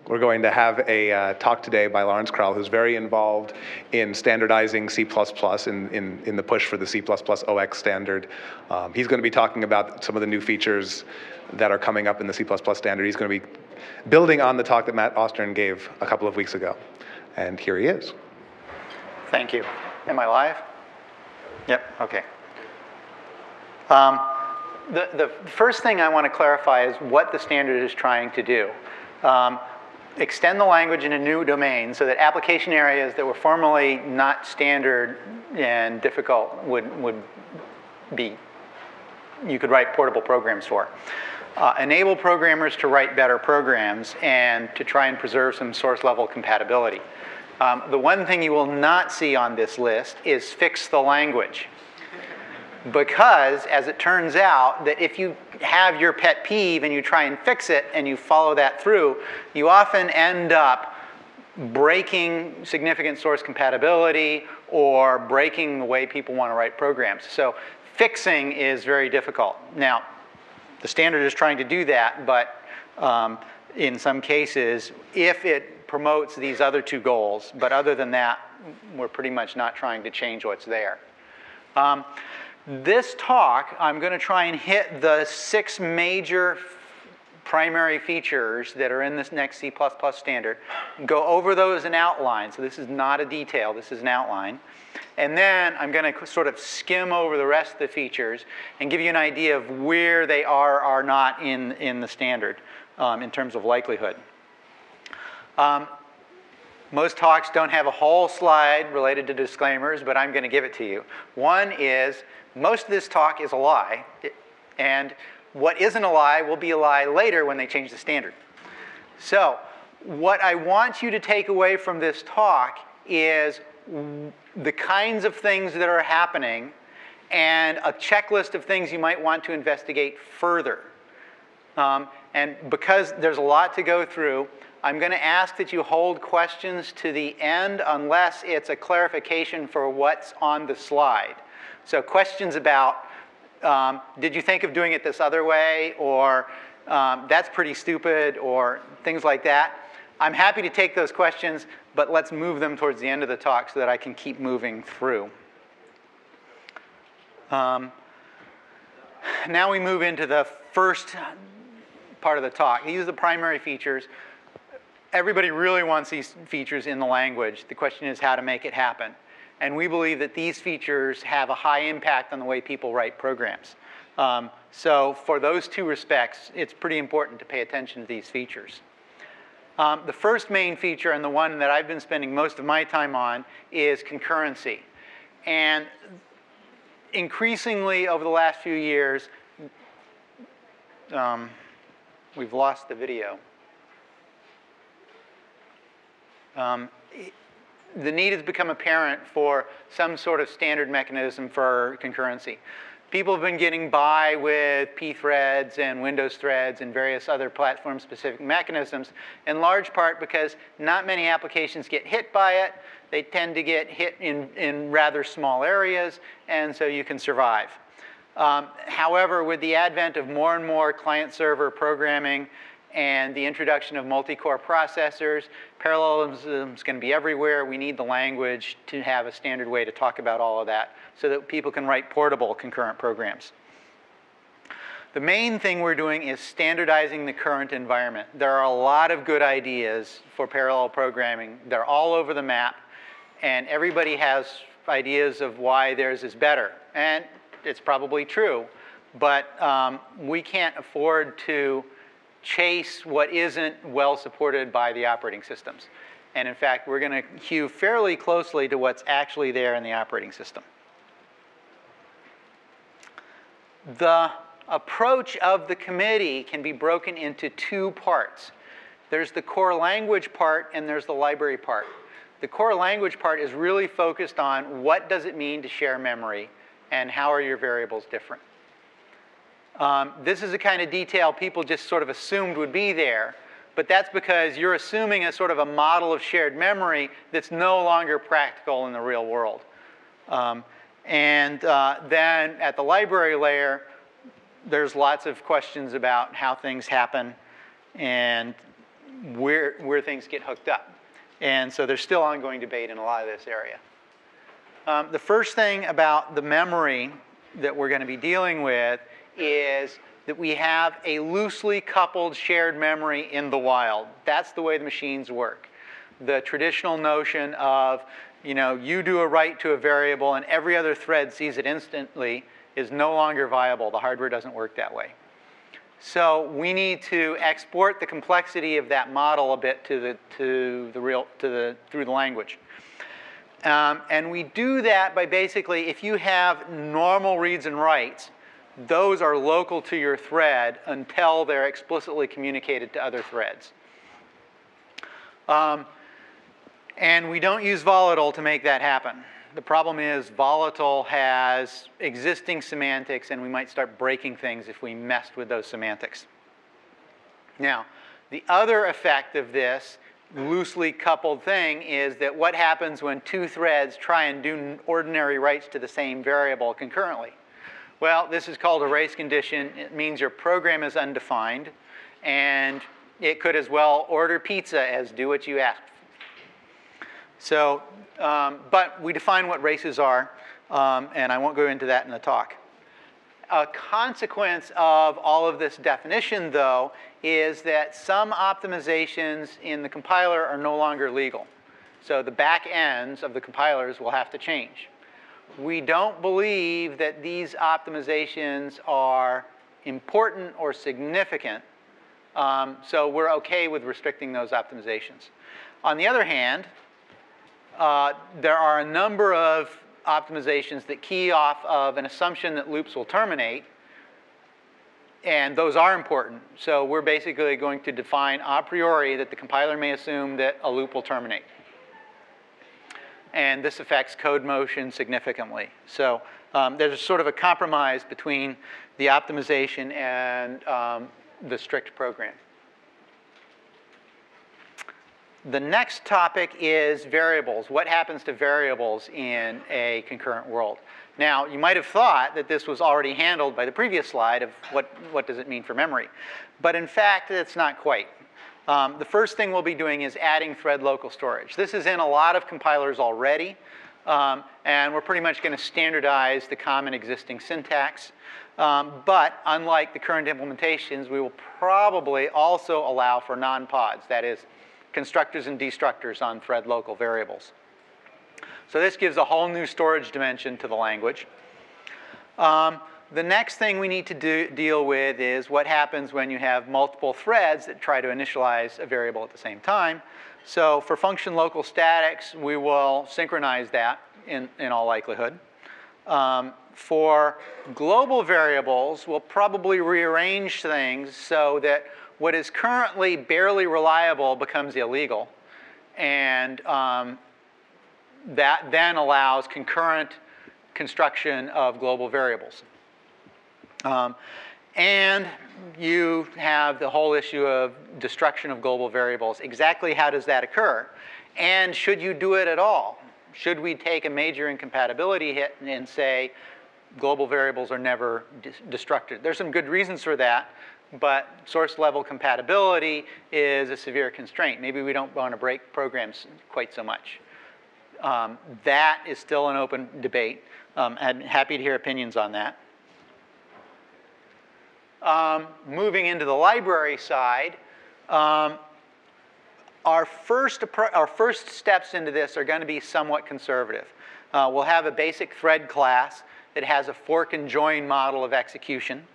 We're going to have a talk today by Lawrence Crowl, who's very involved in standardizing C++ in the push for the C++ OX standard. He's going to be talking about some of the new features that are coming up in the C++ standard. He's going to be building on the talk that Matt Ostern gave a couple of weeks ago. And here he is. Thank you. Am I live? Yep, okay. The first thing I want to clarify is what the standard is trying to do. Extend the language in a new domain so that application areas that were formerly not standard and difficult would be, you could write portable programs for. Enable programmers to write better programs and to try and preserve some source level compatibility. The one thing you will not see on this list is fix the language. Because, as it turns out, that if you have your pet peeve and you try and fix it and you follow that through, you often end up breaking significant source compatibility or breaking the way people want to write programs. So fixing is very difficult. Now, the standard is trying to do that, but in some cases, if it promotes these other two goals, but other than that, we're pretty much not trying to change what's there. This talk, I'm going to try and hit the 6 major primary features that are in this next C++ standard, go over those in outline. So this is not a detail, this is an outline. And then I'm going to sort of skim over the rest of the features and give you an idea of where they are not in the standard in terms of likelihood. Most talks don't have a whole slide related to disclaimers, but I'm going to give it to you. One is, most of this talk is a lie, and what isn't a lie will be a lie later when they change the standard. So what I want you to take away from this talk is the kinds of things that are happening and a checklist of things you might want to investigate further. And because there's a lot to go through, I'm going to ask that you hold questions to the end unless it's a clarification for what's on the slide. So questions about, did you think of doing it this other way? Or that's pretty stupid, or things like that. I'm happy to take those questions, but let's move them towards the end of the talk so that I can keep moving through. Now we move into the first part of the talk. These are the primary features. Everybody really wants these features in the language. The question is how to make it happen. And we believe that these features have a high impact on the way people write programs. So for those two respects, it's pretty important to pay attention to these features. The first main feature, and the one that I've been spending most of my time on, is concurrency. And increasingly over the last few years, we've lost the video. The need has become apparent for some sort of standard mechanism for concurrency. People have been getting by with p-threads and Windows threads and various other platform-specific mechanisms, in large part because not many applications get hit by it. They tend to get hit in rather small areas, and so you can survive. However, with the advent of more and more client-server programming and the introduction of multi-core processors, parallelism is going to be everywhere. We need the language to have a standard way to talk about all of that so that people can write portable concurrent programs. The main thing we're doing is standardizing the current environment. There are a lot of good ideas for parallel programming. They're all over the map, and everybody has ideas of why theirs is better. And it's probably true, but we can't afford to chase what isn't well supported by the operating systems. And in fact, we're going to hew fairly closely to what's actually there in the operating system. The approach of the committee can be broken into 2 parts. There's the core language part and there's the library part. The core language part is really focused on what does it mean to share memory and how are your variables different. This is the kind of detail people just sort of assumed would be there, but that's because you're assuming a sort of a model of shared memory that's no longer practical in the real world. Then at the library layer, there's lots of questions about how things happen and where things get hooked up. And so there's still ongoing debate in a lot of this area. The first thing about the memory that we're going to be dealing with is that we have a loosely coupled shared memory in the wild. That's the way the machines work. The traditional notion of, you do a write to a variable and every other thread sees it instantly is no longer viable. The hardware doesn't work that way. So we need to export the complexity of that model a bit through the language. And we do that by basically, if you have normal reads and writes, those are local to your thread until they're explicitly communicated to other threads. And we don't use volatile to make that happen. The problem is volatile has existing semantics, and we might start breaking things if we messed with those semantics. Now, the other effect of this loosely coupled thing is that what happens when two threads try and do ordinary writes to the same variable concurrently? Well, this is called a race condition. It means your program is undefined, and it could as well order pizza as do what you asked. So, but we define what races are, and I won't go into that in the talk. A consequence of all of this definition, though, is that some optimizations in the compiler are no longer legal. So the back ends of the compilers will have to change. We don't believe that these optimizations are important or significant, so we're okay with restricting those optimizations. On the other hand, there are a number of optimizations that key off of an assumption that loops will terminate, and those are important. So we're basically going to define a priori that the compiler may assume that a loop will terminate. And this affects code motion significantly. So there's sort of a compromise between the optimization and the strict program. The next topic is variables. What happens to variables in a concurrent world? Now, you might have thought that this was already handled by the previous slide of what does it mean for memory. But in fact, it's not quite. The first thing we'll be doing is adding thread local storage. This is in a lot of compilers already, and we're pretty much going to standardize the common existing syntax. But unlike the current implementations, we will probably also allow for non-pods, that is, constructors and destructors on thread local variables. So this gives a whole new storage dimension to the language. The next thing we need to deal with is what happens when you have multiple threads that try to initialize a variable at the same time. So for function local statics, we will synchronize that in all likelihood. For global variables, we'll probably rearrange things so that what is currently barely reliable becomes illegal. And that then allows concurrent construction of global variables. And you have the whole issue of destruction of global variables. Exactly how does that occur? And should you do it at all? Should we take a major incompatibility hit and say global variables are never destructed? There's some good reasons for that, but source level compatibility is a severe constraint. Maybe we don't want to break programs quite so much. That is still an open debate. I'm happy to hear opinions on that. Moving into the library side, our first steps into this are going to be somewhat conservative. We'll have a basic thread class that has a fork and join model of execution,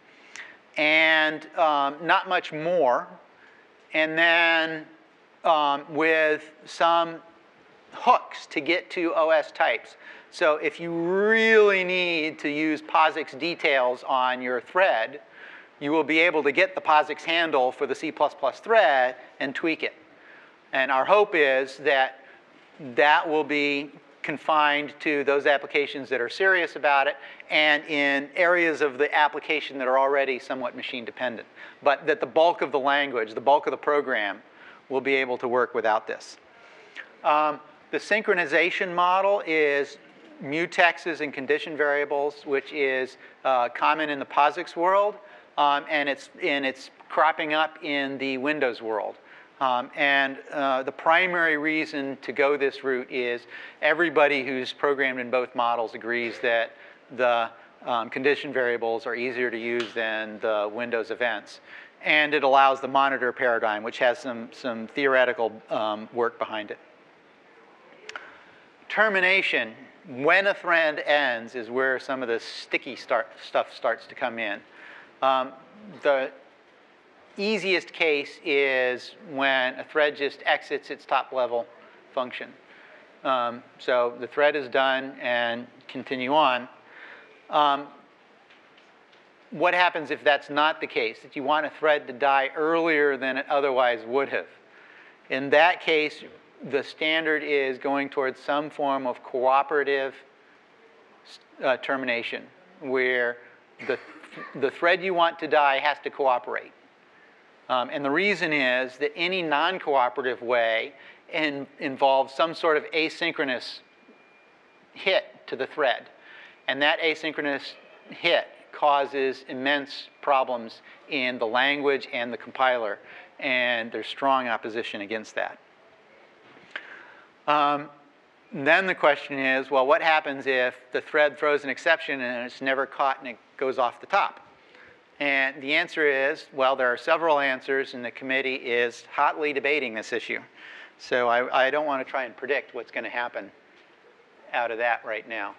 and not much more. And then with some hooks to get to OS types. So if you really need to use POSIX details on your thread, you will be able to get the POSIX handle for the C++ thread and tweak it. And our hope is that that will be confined to those applications that are serious about it and in areas of the application that are already somewhat machine dependent. But that the bulk of the language, the bulk of the program, will be able to work without this. The synchronization model is mutexes and condition variables, which is common in the POSIX world, and it's cropping up in the Windows world. The primary reason to go this route is everybody who's programmed in both models agrees that the condition variables are easier to use than the Windows events. And it allows the monitor paradigm, which has some theoretical work behind it. Termination, when a thread ends, is where some of the sticky stuff starts to come in. The easiest case is when a thread just exits its top level function. So the thread is done and continue on. What happens if that's not the case, that you want a thread to die earlier than it otherwise would have? In that case, the standard is going towards some form of cooperative termination, where the thread you want to die has to cooperate. And the reason is that any non-cooperative way involves some sort of asynchronous hit to the thread. And that asynchronous hit causes immense problems in the language and the compiler. And there's strong opposition against that. Then the question is, well, what happens if the thread throws an exception and it's never caught and it goes off the top? And the answer is, well, there are several answers, and the committee is hotly debating this issue. So I don't want to try and predict what's going to happen out of that right now.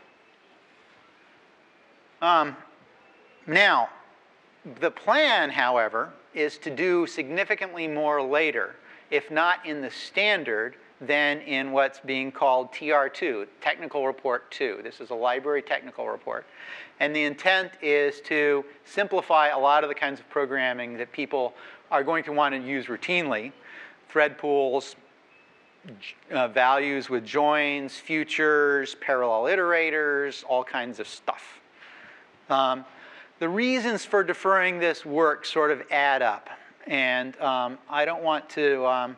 Now, the plan, however, is to do significantly more later, if not in the standard, than in what's being called TR2, Technical Report 2. This is a library technical report. And the intent is to simplify a lot of the kinds of programming that people are going to want to use routinely. Thread pools, values with joins, futures, parallel iterators, all kinds of stuff. The reasons for deferring this work sort of add up. And I don't want to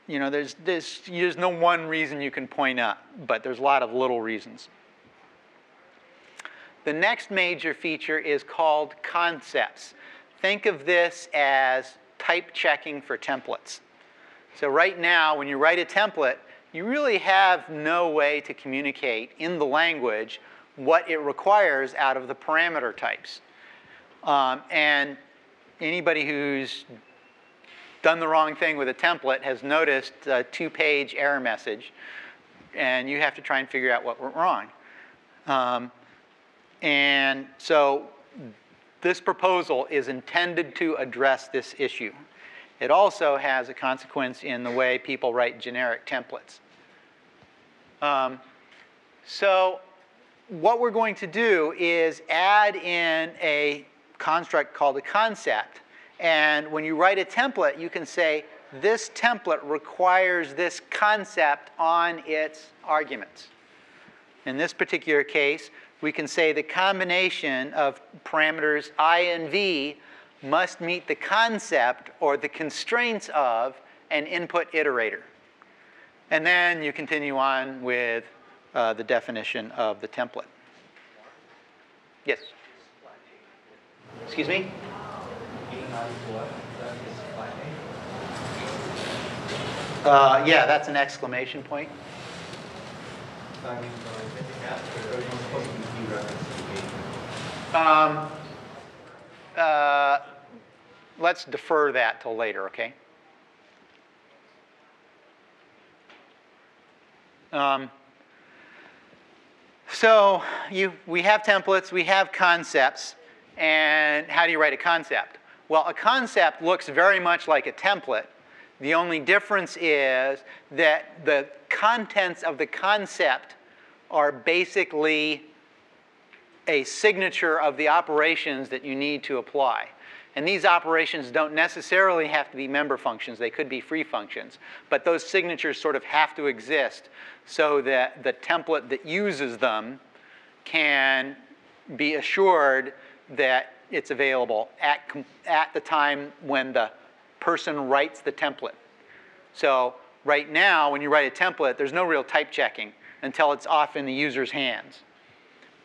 there's no one reason you can point out, but there's a lot of little reasons. The next major feature is called concepts. Think of this as type checking for templates. So right now, when you write a template, you really have no way to communicate in the language what it requires out of the parameter types. And anybody who's done the wrong thing with a template has noticed a 2-page error message, and you have to try and figure out what went wrong. And so this proposal is intended to address this issue. It also has a consequence in the way people write generic templates. So what we're going to do is add in a construct called a concept. And when you write a template, you can say, this template requires this concept on its arguments. In this particular case, we can say the combination of parameters I and V must meet the concept or the constraints of an input iterator. And then you continue on with the definition of the template. Yes? Excuse me? Yeah, that's an exclamation point. Let's defer that till later, okay? So we have templates, we have concepts, and how do you write a concept? Well, a concept looks very much like a template. The only difference is that the contents of the concept are basically a signature of the operations that you need to apply. And these operations don't necessarily have to be member functions. They could be free functions. But those signatures sort of have to exist so that the template that uses them can be assured that it's available at the time when the person writes the template. So right now, when you write a template, there's no real type checking until it's off in the user's hands.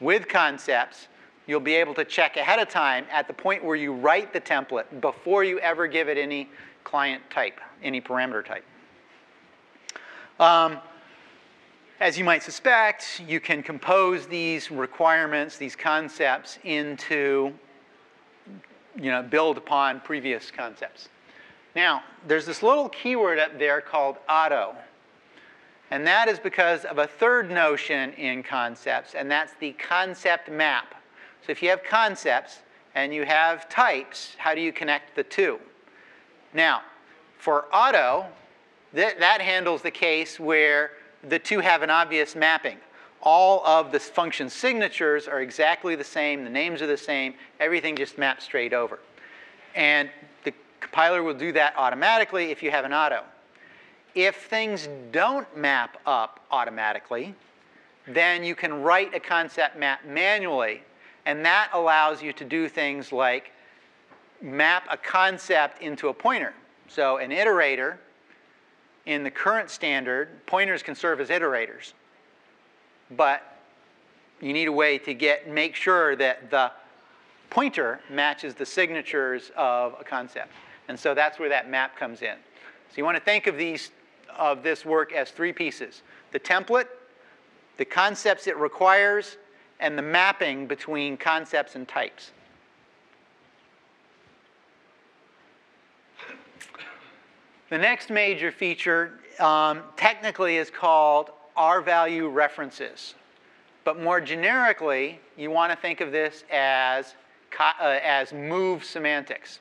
With concepts, you'll be able to check ahead of time at the point where you write the template before you ever give it any client type, any parameter type. As you might suspect, you can compose these requirements, these concepts into, build upon previous concepts. Now, there's this little keyword up there called auto. And that is because of a third notion in concepts, and that's the concept map. So if you have concepts and you have types, how do you connect the two? Now, for auto, that handles the case where the two have an obvious mapping. All of the function signatures are exactly the same, the names are the same, everything just maps straight over. And the compiler will do that automatically if you have an auto. If things don't map up automatically, then you can write a concept map manually, and that allows you to do things like map a concept into a pointer. So an iterator, in the current standard, pointers can serve as iterators. But you need a way to make sure that the pointer matches the signatures of a concept. And so that's where that map comes in. So you want to think of this work as three pieces: the template, the concepts it requires, and the mapping between concepts and types. The next major feature technically is called R-value references. But more generically, you want to think of this as move semantics.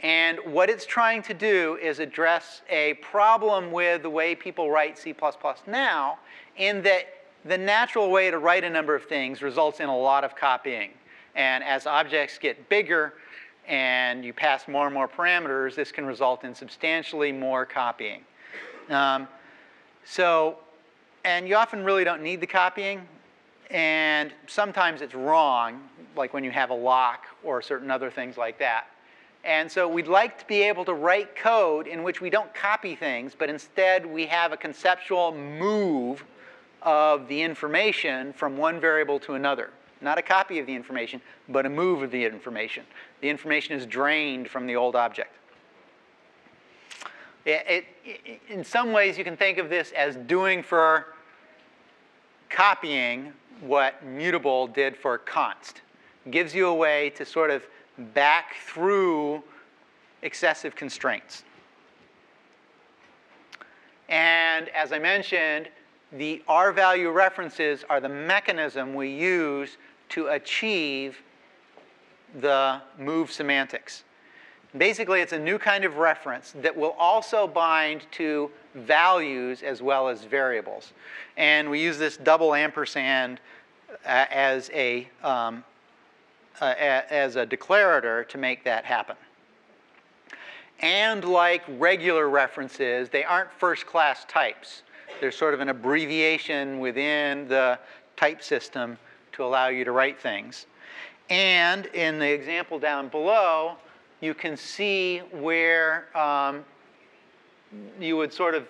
And what it's trying to do is address a problem with the way people write C++ now, in that the natural way to write a number of things results in a lot of copying. And as objects get bigger and you pass more and more parameters, this can result in substantially more copying. And you often really don't need the copying. And sometimes it's wrong, like when you have a lock or certain other things like that. And so we'd like to be able to write code in which we don't copy things, but instead we have a conceptual move of the information from one variable to another. Not a copy of the information, but a move of the information. The information is drained from the old object. In some ways, you can think of this as doing for copying what mutable did for const. It gives you a way to sort of back through excessive constraints. And as I mentioned, the R-value references are the mechanism we use to achieve the move semantics. Basically, it's a new kind of reference that will also bind to values as well as variables. And we use this double ampersand as a declarator to make that happen. And like regular references, they aren't first-class types. They're sort of an abbreviation within the type system to allow you to write things. And in the example down below, you can see where you would sort of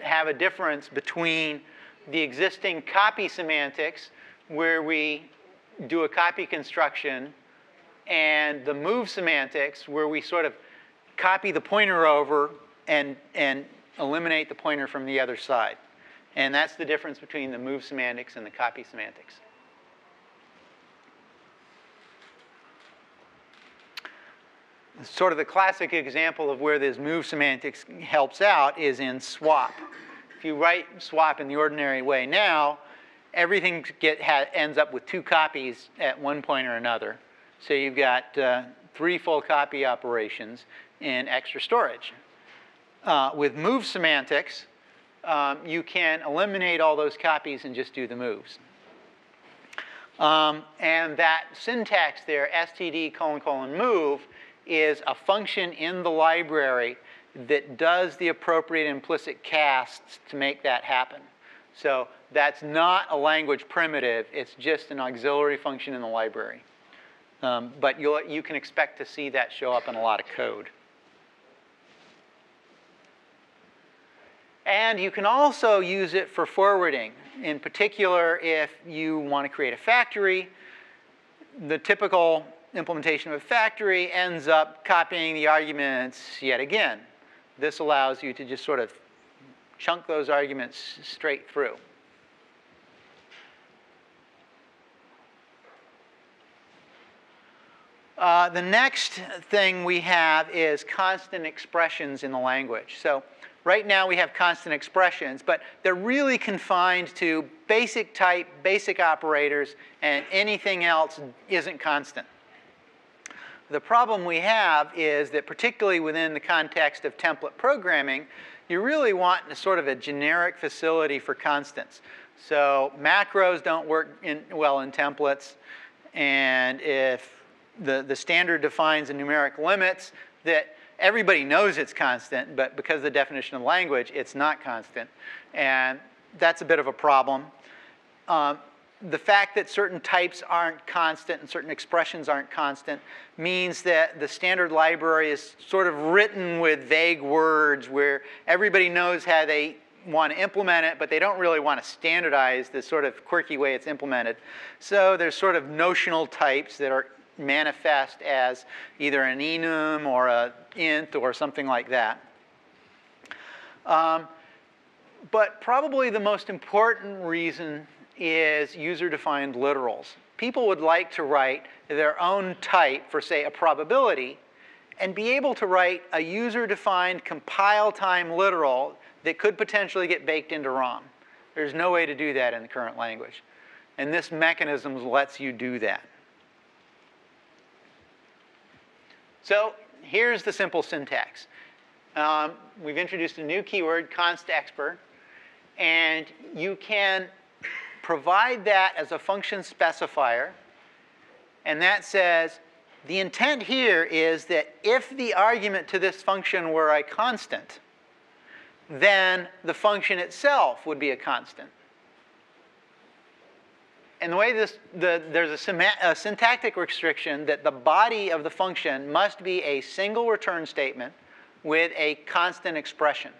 have a difference between the existing copy semantics, where we do a copy construction, and the move semantics, where we sort of copy the pointer over and eliminate the pointer from the other side. And that's the difference between the move semantics and the copy semantics. Sort of the classic example of where this move semantics helps out is in swap. If you write swap in the ordinary way now, everything ends up with two copies at one point or another. So you've got 3 full copy operations in extra storage. With move semantics, you can eliminate all those copies and just do the moves. And that syntax there, std::move, is a function in the library that does the appropriate implicit casts to make that happen. So that's not a language primitive. It's just an auxiliary function in the library. But you can expect to see that show up in a lot of code. And you can also use it for forwarding. In particular, if you want to create a factory, the typical implementation of a factory ends up copying the arguments yet again. This allows you to just sort of chunk those arguments straight through. The next thing we have is constant expressions in the language. So right now we have constant expressions, but they're really confined to basic type, basic operators, and anything else isn't constant. The problem we have is that particularly within the context of template programming, you really want sort of a generic facility for constants. So macros don't work well in templates, and if the standard defines a numeric limits that everybody knows it's constant, but because of the definition of language, it's not constant. And that's a bit of a problem. The fact that certain types aren't constant and certain expressions aren't constant means that the standard library is sort of written with vague words where everybody knows how they want to implement it, but they don't really want to standardize the sort of quirky way it's implemented. So there's sort of notional types that are manifest as either an enum or an int or something like that. But probably the most important reason is user-defined literals. People would like to write their own type for, say, a probability and be able to write a user-defined compile time literal that could potentially get baked into ROM. There's no way to do that in the current language. And this mechanism lets you do that. So here's the simple syntax. We've introduced a new keyword, constexpr, and you can provide that as a function specifier, and that says the intent here is that if the argument to this function were a constant, then the function itself would be a constant. And the way there's a syntactic restriction that the body of the function must be a single return statement with a constant expression.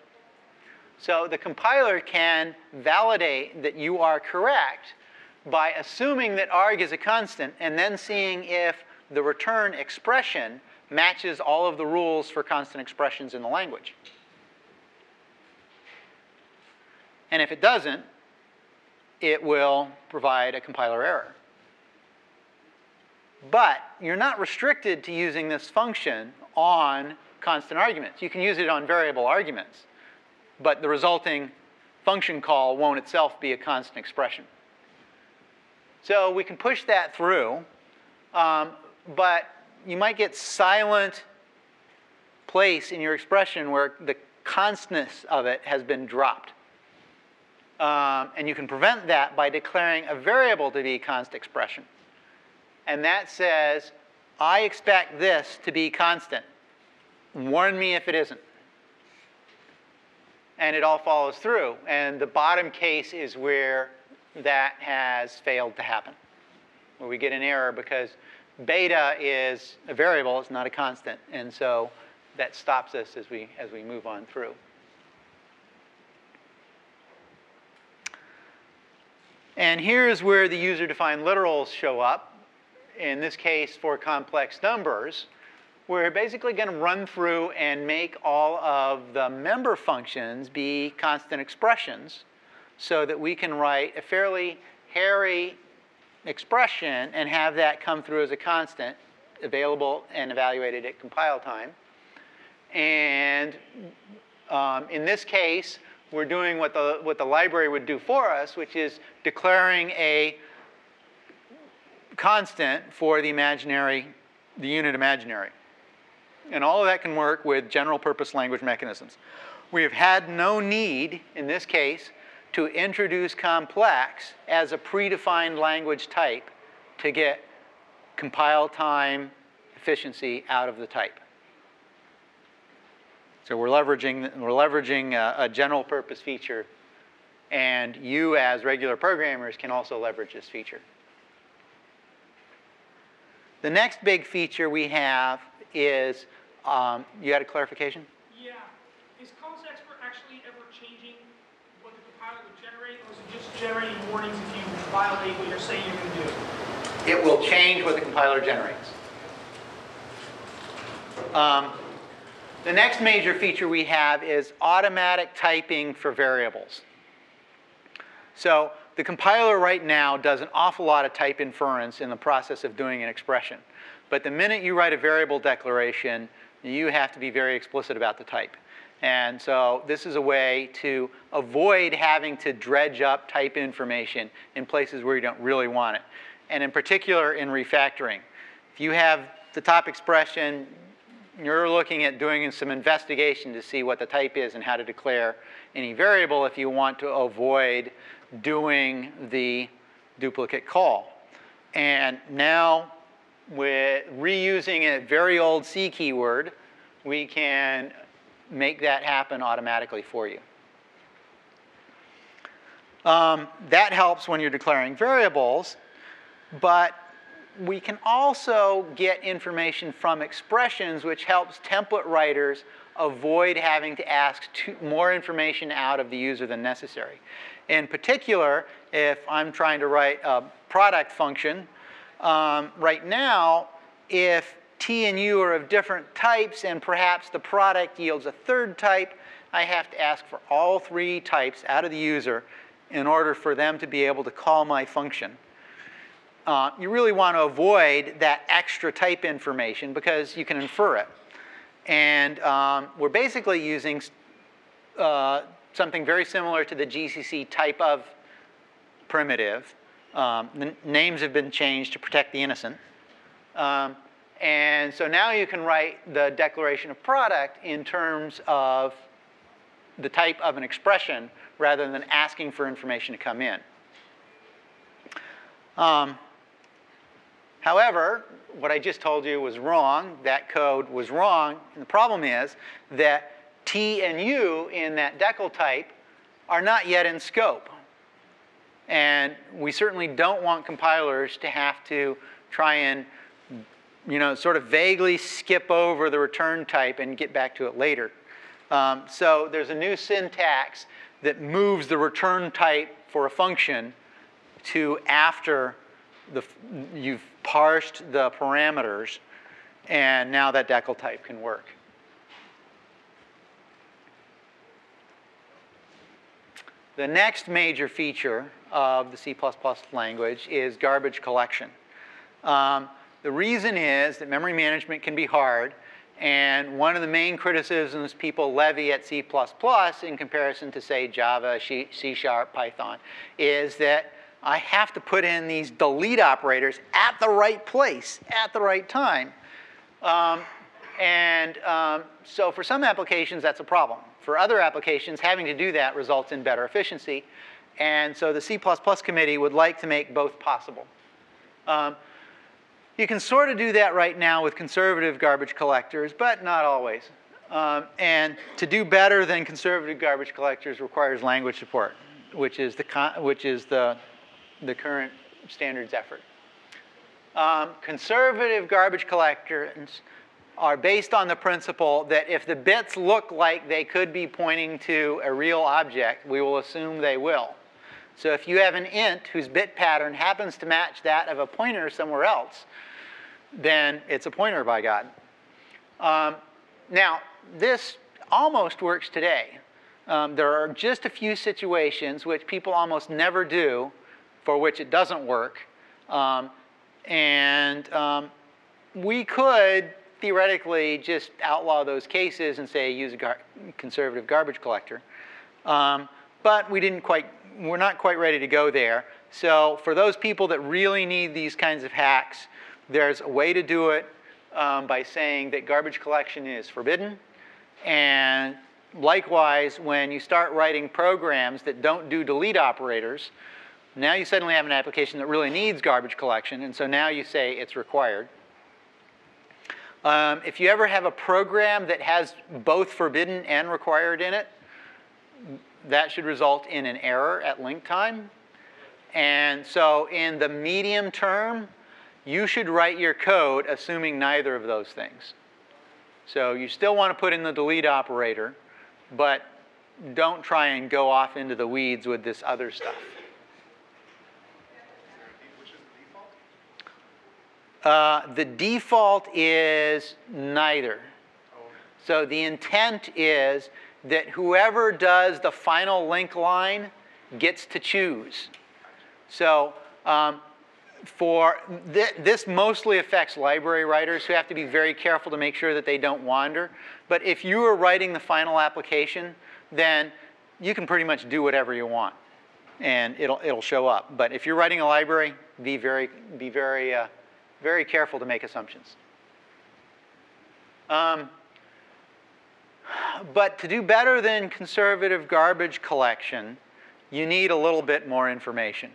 So the compiler can validate that you are correct by assuming that arg is a constant and then seeing if the return expression matches all of the rules for constant expressions in the language. And if it doesn't, it will provide a compiler error. But you're not restricted to using this function on constant arguments. You can use it on variable arguments, but the resulting function call won't itself be a constant expression. So we can push that through, but you might get silent place in your expression where the constantness of it has been dropped. And you can prevent that by declaring a variable to be a constant expression. And that says, I expect this to be constant. Warn me if it isn't. And it all follows through. And the bottom case is where that has failed to happen, where we get an error because beta is a variable, it's not a constant. And so that stops us as we move on through. And here's where the user-defined literals show up, in this case for complex numbers. We're basically going to run through and make all of the member functions be constant expressions so that we can write a fairly hairy expression and have that come through as a constant available and evaluated at compile time. And in this case, we're doing what the library would do for us, which is declaring a constant for the unit imaginary. And all of that can work with general purpose language mechanisms. We have had no need, in this case, to introduce complex as a predefined language type to get compile time efficiency out of the type. So we're leveraging a general purpose feature, and you as regular programmers can also leverage this feature. The next big feature we have is, you had a clarification? Yeah. Is concexpr actually ever changing what the compiler would generate, or is it just generating warnings if you violate what you're saying you're going to do? it will change what the compiler generates. The next major feature we have is automatic typing for variables. So the compiler right now does an awful lot of type inference in the process of doing an expression. But the minute you write a variable declaration, you have to be very explicit about the type. And so this is a way to avoid having to dredge up type information in places where you don't really want it. And in particular, in refactoring. If you have the top expression, you're looking at doing some investigation to see what the type is and how to declare any variable if you want to avoid doing the duplicate call. And now, with reusing a very old C keyword, we can make that happen automatically for you. That helps when you're declaring variables, but we can also get information from expressions, which helps template writers avoid having to ask more information out of the user than necessary. In particular, if I'm trying to write a product function, right now, if T and U are of different types and perhaps the product yields a third type, I have to ask for all three types out of the user in order for them to be able to call my function. You really want to avoid that extra type information because you can infer it. And we're basically using something very similar to the GCC type of primitive. The names have been changed to protect the innocent. And so now you can write the declaration of product in terms of the type of an expression rather than asking for information to come in. However, what I just told you was wrong. That code was wrong. And the problem is that T and U in that decal type are not yet in scope. And we certainly don't want compilers to have to try and sort of vaguely skip over the return type and get back to it later. So there's a new syntax that moves the return type for a function to after you've parsed the parameters, and now that decal type can work. The next major feature of the C++ language is garbage collection. The reason is that memory management can be hard, and one of the main criticisms people levy at C++ in comparison to, say, Java, C#, Python, is that I have to put in these delete operators at the right place, at the right time. So for some applications, that's a problem. For other applications, having to do that results in better efficiency. And so the C++ committee would like to make both possible. You can sort of do that right now with conservative garbage collectors, but not always. And to do better than conservative garbage collectors requires language support, which is the current standards effort. Conservative garbage collectors are based on the principle that if the bits look like they could be pointing to a real object, we will assume they will. So if you have an int whose bit pattern happens to match that of a pointer somewhere else, then it's a pointer, by God. Now, this almost works today. There are just a few situations which people almost never do for which it doesn't work. We could theoretically just outlaw those cases and say use a conservative garbage collector. But we're not quite ready to go there. So for those people that really need these kinds of hacks, there's a way to do it by saying that garbage collection is forbidden. And likewise, when you start writing programs that don't do delete operators, now you suddenly have an application that really needs garbage collection, and so now you say it's required. If you ever have a program that has both forbidden and required in it, that should result in an error at link time. And so in the medium term, you should write your code assuming neither of those things. So you still want to put in the delete operator, but don't try and go off into the weeds with this other stuff. The default is neither. So the intent is that whoever does the final link line gets to choose. So this mostly affects library writers who have to be very careful to make sure that they don't wander. But if you are writing the final application, then you can pretty much do whatever you want, and it'll show up. But if you're writing a library, be very careful to make assumptions. But to do better than conservative garbage collection, you need a little bit more information.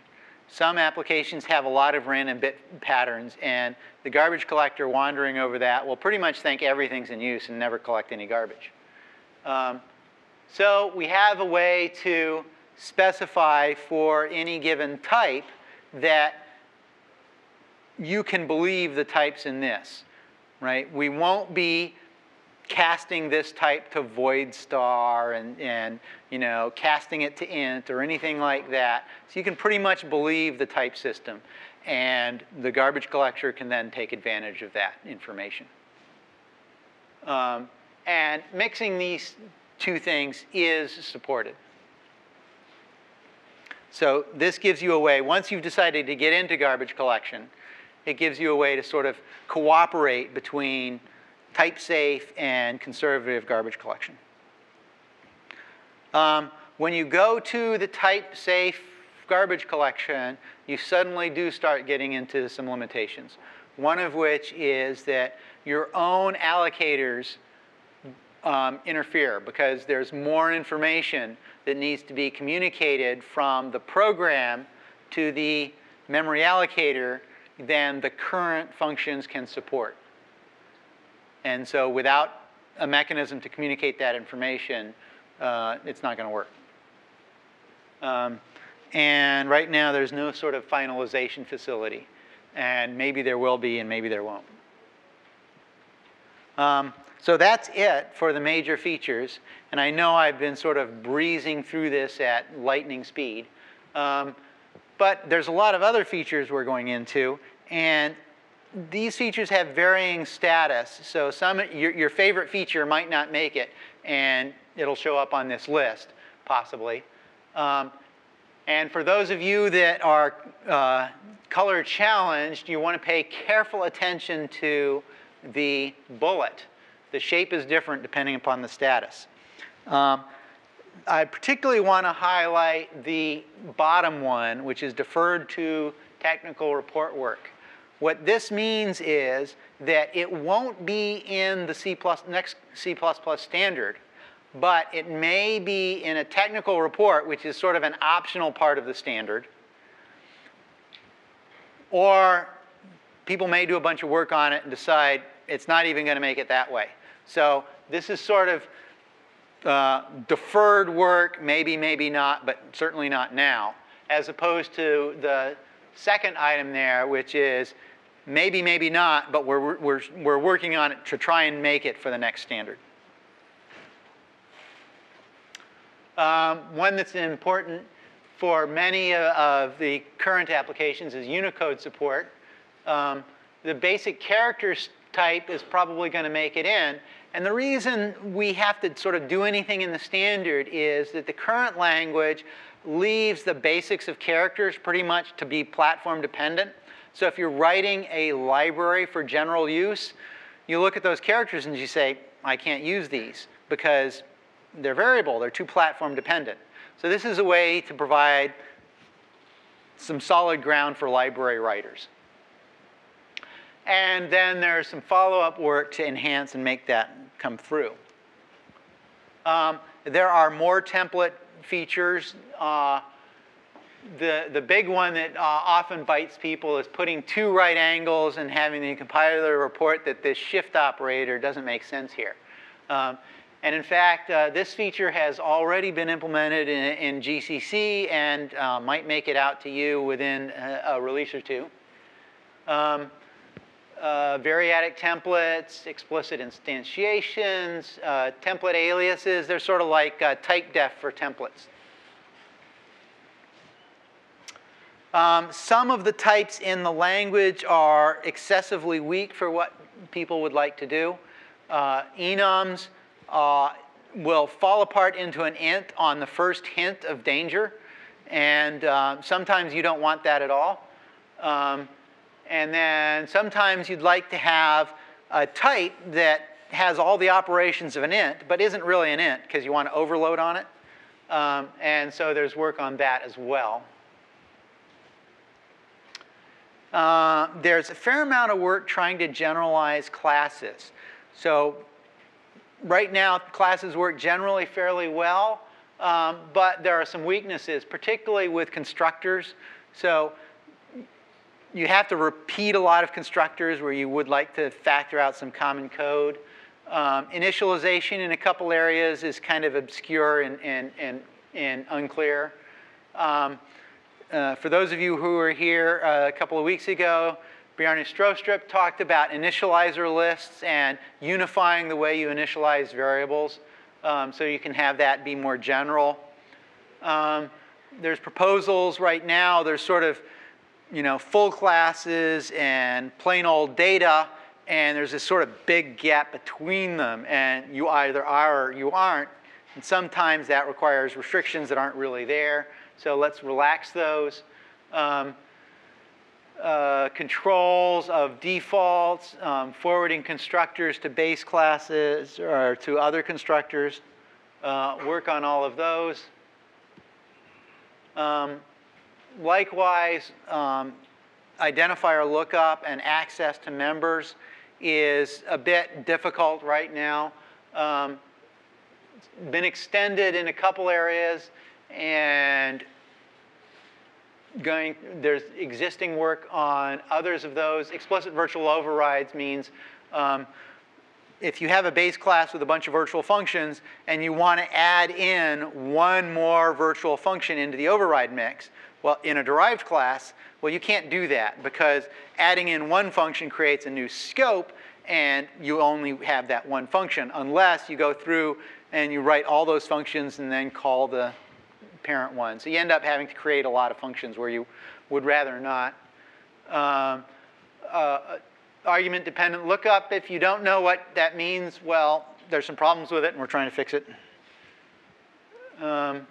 Some applications have a lot of random bit patterns, and the garbage collector wandering over that will pretty much think everything's in use and never collect any garbage. So we have a way to specify for any given type that you can believe the types in this, right? We won't be casting this type to void star and you know, casting it to int or anything like that. So you can pretty much believe the type system, and the garbage collector can then take advantage of that information. And mixing these two things is supported. So this gives you a way, once you've decided to get into garbage collection, it gives you a way to sort of cooperate between type safe and conservative garbage collection. When you go to the type safe garbage collection, you suddenly do start getting into some limitations. One of which is that your own allocators interfere, because there's more information that needs to be communicated from the program to the memory allocator than the current functions can support. And so without a mechanism to communicate that information, it's not going to work. And right now, there's no sort of finalization facility. And maybe there will be, and maybe there won't. So that's it for the major features. And I know I've been sort of breezing through this at lightning speed. But there's a lot of other features we're going into. And these features have varying status. So your favorite feature might not make it, and it'll show up on this list, possibly. And for those of you that are color challenged, you want to pay careful attention to the bullet. The shape is different depending upon the status. I particularly want to highlight the bottom one, which is deferred to technical report work. What this means is that it won't be in the next C++ standard, but it may be in a technical report, which is sort of an optional part of the standard. Or people may do a bunch of work on it and decide it's not even going to make it that way. So this is sort of deferred work, maybe, maybe not, but certainly not now, as opposed to the second item there, which is maybe, maybe not, but we're working on it to try and make it for the next standard. One that's important for many of the current applications is Unicode support. The basic characters type is probably going to make it in. And the reason we have to sort of do anything in the standard is that the current language leaves the basics of characters pretty much to be platform dependent. So if you're writing a library for general use, you look at those characters and you say, I can't use these because they're variable, they're too platform dependent. So this is a way to provide some solid ground for library writers. And then there's some follow-up work to enhance and make that come through. There are more template features. The big one that often bites people is putting two right angles and having the compiler report that this shift operator doesn't make sense here. And in fact, this feature has already been implemented in GCC and might make it out to you within a release or two. Variadic templates, explicit instantiations, template aliases, they're sort of like type def for templates. Some of the types in the language are excessively weak for what people would like to do. Enums will fall apart into an int on the first hint of danger. And sometimes you don't want that at all. And then sometimes you'd like to have a type that has all the operations of an int, but isn't really an int because you want to overload on it. And so there's work on that as well. There's a fair amount of work trying to generalize classes. So right now, classes work generally fairly well, but there are some weaknesses, particularly with constructors. So you have to repeat a lot of constructors where you would like to factor out some common code. Initialization in a couple areas is kind of obscure and unclear. For those of you who were here a couple of weeks ago, Bjarne Strostrup talked about initializer lists and unifying the way you initialize variables so you can have that be more general. There's proposals right now. There's sort of full classes and plain old data, and there's this sort of big gap between them, and you either are or you aren't. And sometimes that requires restrictions that aren't really there. So let's relax those. Controls of defaults, forwarding constructors to base classes or to other constructors. Work on all of those. Likewise, identifier lookup and access to members is a bit difficult right now. Been extended in a couple areas, and there's existing work on others of those. Explicit virtual overrides means if you have a base class with a bunch of virtual functions and you want to add in one more virtual function into the override mix, well, in a derived class, well, you can't do that because adding in one function creates a new scope, and you only have that one function unless you go through and you write all those functions and then call the parent one. So you end up having to create a lot of functions where you would rather not. Argument-dependent lookup, if you don't know what that means, well, there's some problems with it, and we're trying to fix it. The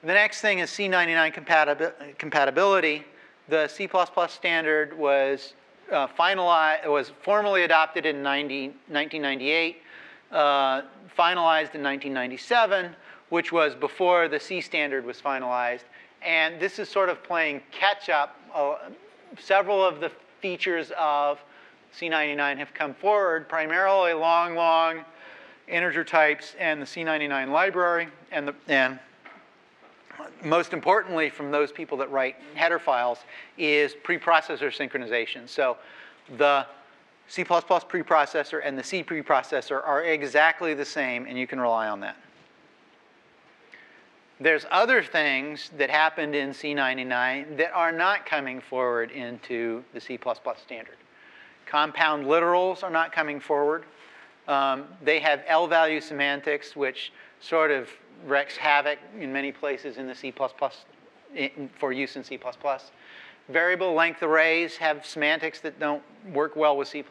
next thing is C99 compatibility. The C++ standard was formally adopted in 1998, finalized in 1997, which was before the C standard was finalized. And this is sort of playing catch up. Several of the features of C99 have come forward, primarily long integer types and the C99 library, and most importantly from those people that write header files is preprocessor synchronization. So the C++ preprocessor and the C preprocessor are exactly the same, and you can rely on that. There's other things that happened in C99 that are not coming forward into the C++ standard. Compound literals are not coming forward. They have L-value semantics, which sort of wreaks havoc in many places in the C++ for use in C++. Variable length arrays have semantics that don't work well with C++.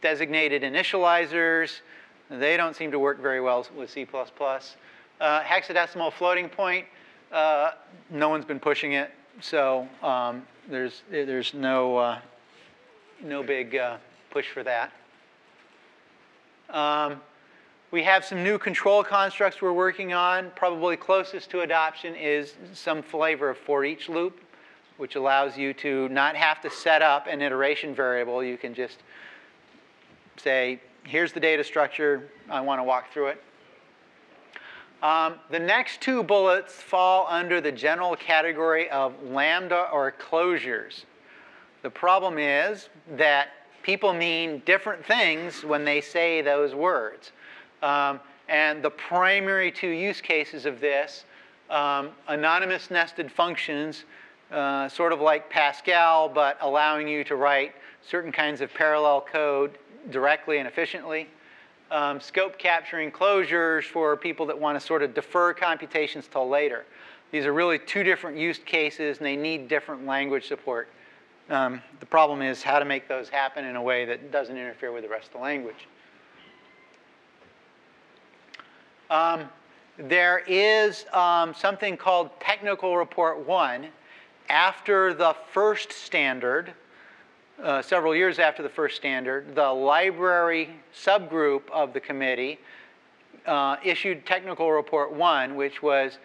Designated initializers, they don't seem to work very well with C++. Hexadecimal floating point, no one's been pushing it, so there's no big push for that. We have some new control constructs we're working on. Probably closest to adoption is some flavor of for each loop, which allows you to not have to set up an iteration variable. You can just say, here's the data structure. I want to walk through it. The next two bullets fall under the general category of lambda or closures. The problem is that people mean different things when they say those words. And the primary two use cases of this, anonymous nested functions, sort of like Pascal, but allowing you to write certain kinds of parallel code directly and efficiently. Scope capturing closures for people that want to sort of defer computations till later. These are really two different use cases, and they need different language support. The problem is how to make those happen in a way that doesn't interfere with the rest of the language. There is something called Technical Report 1. After the first standard, several years after the first standard, the library subgroup of the committee issued Technical Report 1, which was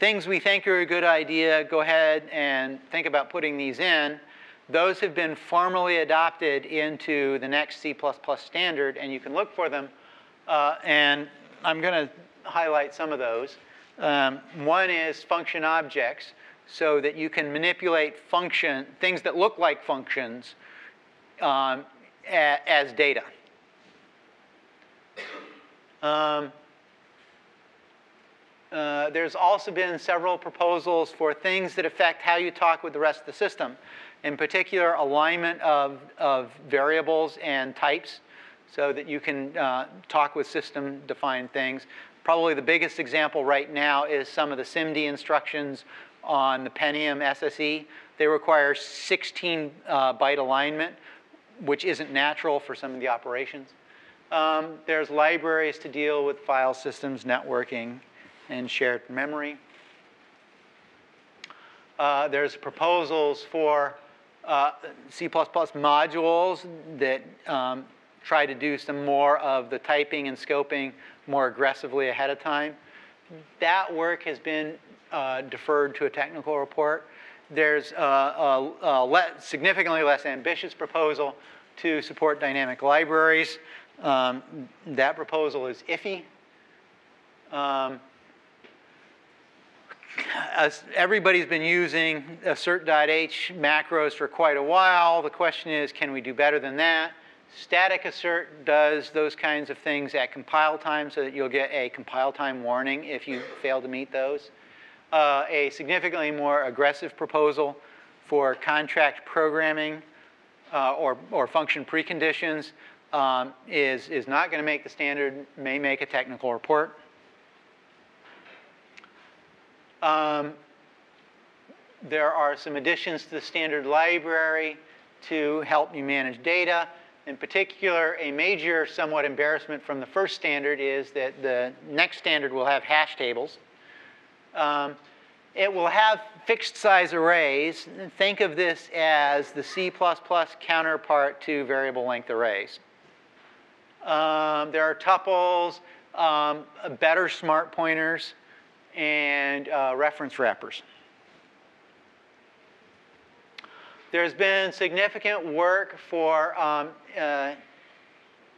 things we think are a good idea, go ahead and think about putting these in. Those have been formally adopted into the next C++ standard, and you can look for them. And I'm going to highlight some of those. One is function objects, so that you can manipulate things that look like functions as data. There's also been several proposals for things that affect how you talk with the rest of the system. In particular, alignment of variables and types so that you can talk with system-defined things. Probably the biggest example right now is some of the SIMD instructions on the Pentium SSE. They require 16-byte alignment, which isn't natural for some of the operations. There's libraries to deal with file systems, networking, and shared memory. There's proposals for C++ modules that try to do some more of the typing and scoping more aggressively ahead of time. That work has been deferred to a technical report. There's a significantly less ambitious proposal to support dynamic libraries. That proposal is iffy. Everybody's been using assert.h macros for quite a while. The question is, can we do better than that? Static assert does those kinds of things at compile time so that you'll get a compile time warning if you fail to meet those. A significantly more aggressive proposal for contract programming or function preconditions is not going to make the standard, may make a technical report. There are some additions to the standard library to help you manage data. In particular, a major somewhat embarrassment from the first standard is that the next standard will have hash tables. It will have fixed size arrays. Think of this as the C++ counterpart to variable length arrays. There are tuples, better smart pointers, and reference wrappers. There's been significant work for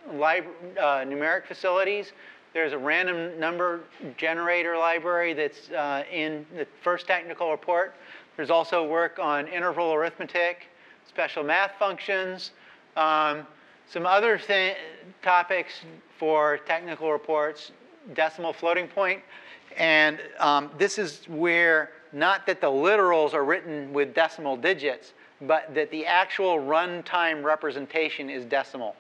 numeric facilities. There's a random number generator library that's in the first technical report. There's also work on interval arithmetic, special math functions, some other topics for technical reports, decimal floating point. And this is where, not that the literals are written with decimal digits, but that the actual runtime representation is decimal.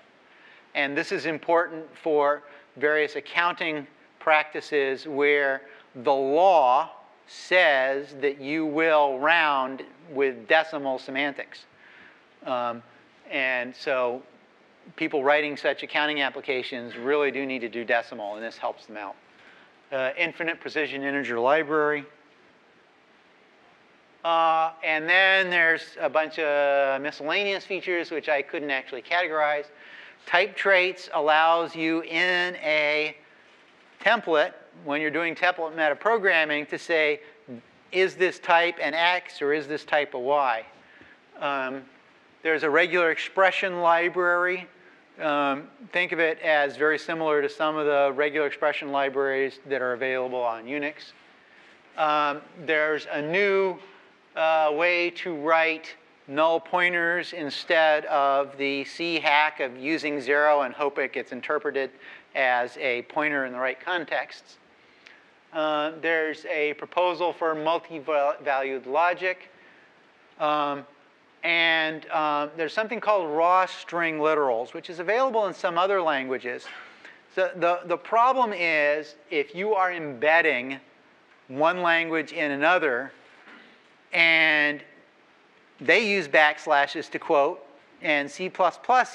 And this is important for various accounting practices where the law says that you will round with decimal semantics. And so people writing such accounting applications really do need to do decimal, and this helps them out. Infinite precision integer library. And then there's a bunch of miscellaneous features which I couldn't actually categorize. Type traits allows you in a template, when you're doing template metaprogramming, to say, is this type an X or is this type a Y? There's a regular expression library. Think of it as very similar to some of the regular expression libraries that are available on Unix. There's a new way to write null pointers instead of the C hack of using 0 and hope it gets interpreted as a pointer in the right contexts. There's a proposal for multi-valued logic. And there's something called raw string literals, which is available in some other languages. So the problem is, if you are embedding one language in another, and they use backslashes to quote, and C++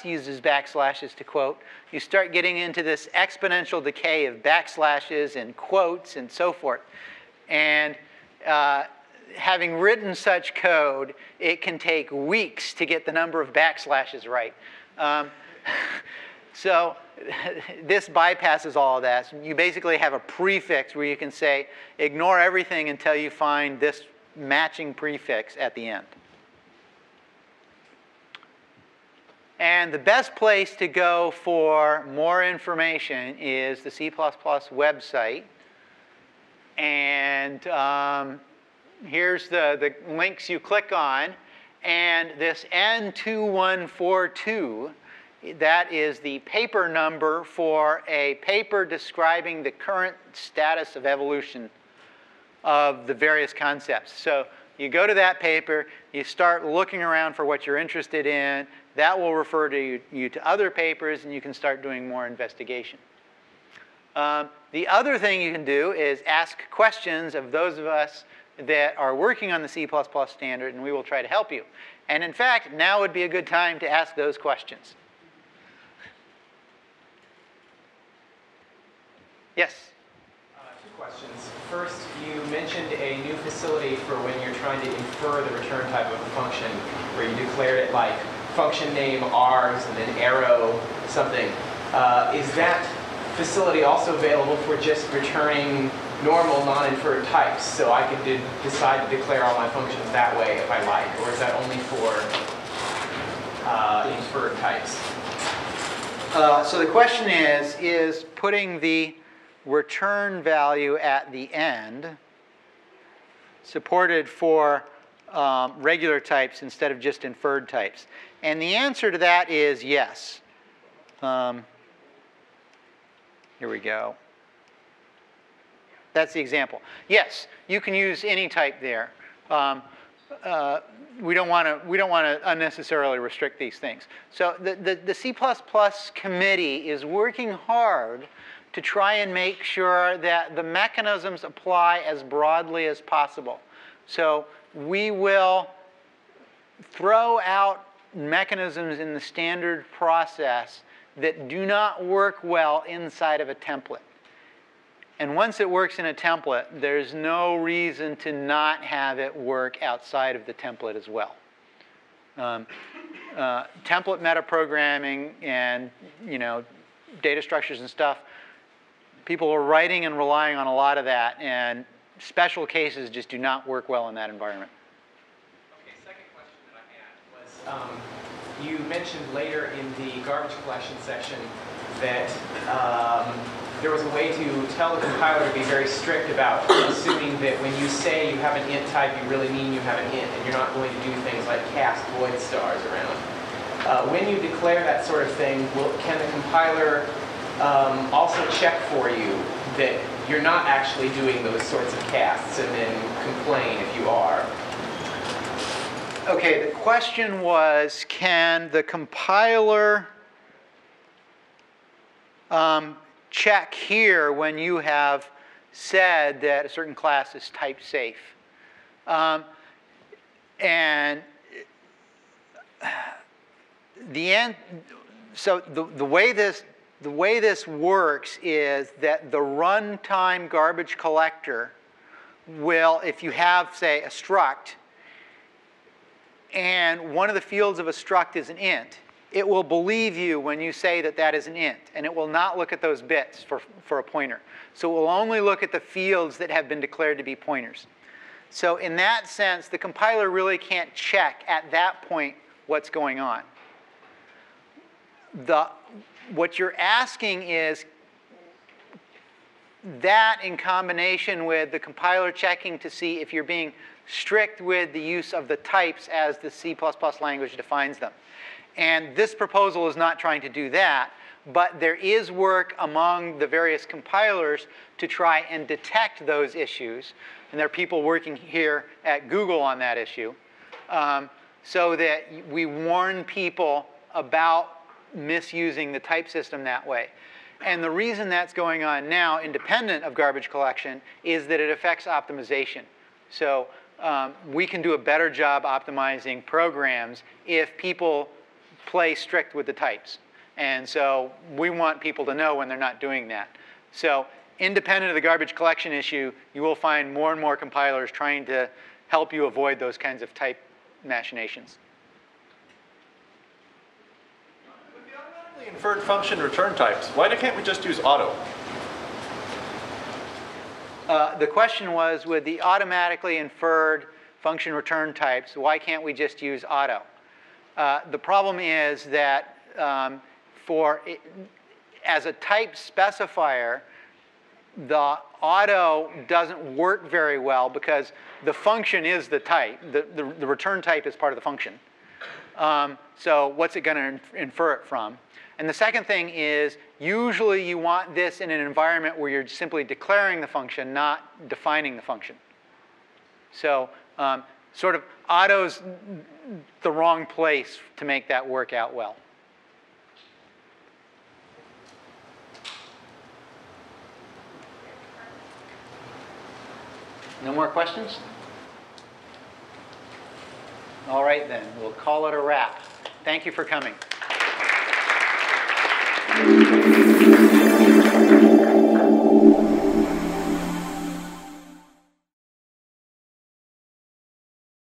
uses backslashes to quote, you start getting into this exponential decay of backslashes and quotes and so forth. And having written such code, it can take weeks to get the number of backslashes right. So this bypasses all of that. So you basically have a prefix where you can say, ignore everything until you find this matching prefix at the end. And the best place to go for more information is the C++ website. And here's the links you click on. And this N2142, that is the paper number for a paper describing the current status of evolution of the various concepts. So you go to that paper, you start looking around for what you're interested in. That will refer to you to other papers, and you can start doing more investigation. The other thing you can do is ask questions of those of us that are working on the C++ standard, and we will try to help you. And in fact, now would be a good time to ask those questions. Yes? Two questions. First, you mentioned a new facility for when you're trying to infer the return type of a function, where you declared it like function name args and then arrow something. Is that facility also available for just returning normal non-inferred types? So I could decide to declare all my functions that way if I like, or is that only for inferred types? So the question is putting the return value at the end supported for regular types instead of just inferred types? And the answer to that is yes. Here we go. That's the example. Yes, you can use any type there. We don't want to unnecessarily restrict these things. So the C++ committee is working hard to try and make sure that the mechanisms apply as broadly as possible. So we will throw out mechanisms in the standard process that do not work well inside of a template. And once it works in a template, there's no reason to not have it work outside of the template as well. Template metaprogramming and data structures and stuff, people are writing and relying on a lot of that, and special cases just do not work well in that environment. Okay, second question that I had was, you mentioned later in the garbage collection section that there was a way to tell the compiler to be very strict about assuming that when you say you have an int type, you really mean you have an int, and you're not going to do things like cast void stars around. When you declare that sort of thing, can the compiler also check for you that you're not actually doing those sorts of casts and then complain if you are? Okay, the question was, can the compiler check here when you have said that a certain class is type safe? And so the way this works is that the runtime garbage collector will, if you have, say, a struct, and one of the fields of a struct is an int, it will believe you when you say that that is an int, and it will not look at those bits for a pointer. So it will only look at the fields that have been declared to be pointers. So in that sense, the compiler really can't check at that point what's going on. What you're asking is that in combination with the compiler checking to see if you're being strict with the use of the types as the C++ language defines them. And this proposal is not trying to do that, but there is work among the various compilers to try and detect those issues. And there are people working here at Google on that issue, so that we warn people about misusing the type system that way. And the reason that's going on now, independent of garbage collection, is that it affects optimization. So we can do a better job optimizing programs if people play strict with the types. And so we want people to know when they're not doing that. So independent of the garbage collection issue, you will find more and more compilers trying to help you avoid those kinds of type machinations. With the automatically inferred function return types, why can't we just use auto? The question was, with the automatically inferred function return types, why can't we just use auto? The problem is that as a type specifier, the auto doesn't work very well because the function is the type. The return type is part of the function. So what's it going to infer it from? And the second thing is, usually you want this in an environment where you're simply declaring the function, not defining the function. So sort of auto's the wrong place to make that work out well. No more questions? All right, then. We'll call it a wrap. Thank you for coming.